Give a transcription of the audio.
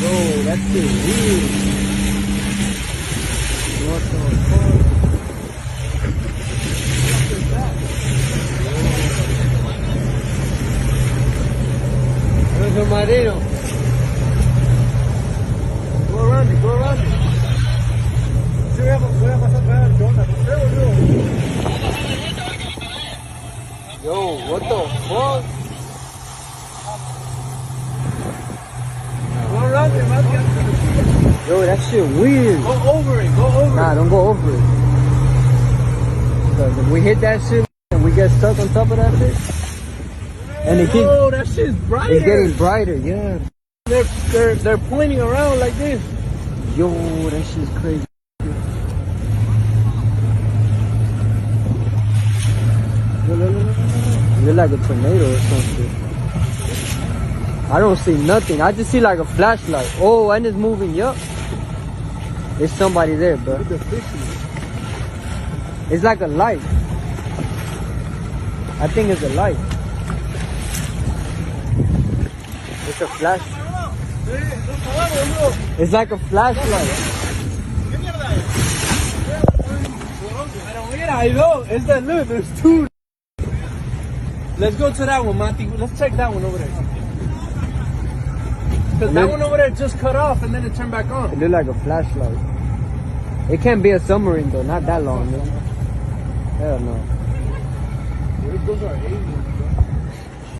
Yo, that's shit weird. What the fuck? Marino. Go around it, go around it. Sí, voy a pasar para allá, onda, yo, what the fuck? Go around it, man. Yo, that shit weird. Go over it, go over it. Nah, don't go over it. Because if we hit that shit and we get stuck on top of that shit, and it keeps, oh, that shit's brighter. It's getting brighter, yeah. They're pointing around like this. Yo, that shit's crazy. Look like a tornado or something. I don't see nothing. I just see like a flashlight. Oh, and it's moving. Yup. There's somebody there, bro. Look at the fishes. It's like a light. I think it's a light. It's a flash. It's like a flashlight. It's that look. There's two. Let's go to that one, Monty. Let's check that one over there. Because that one over there just cut off and then it turned back on. It looked like a flashlight. It can't be a submarine though. Not that long, man. Hell no. Those are aliens.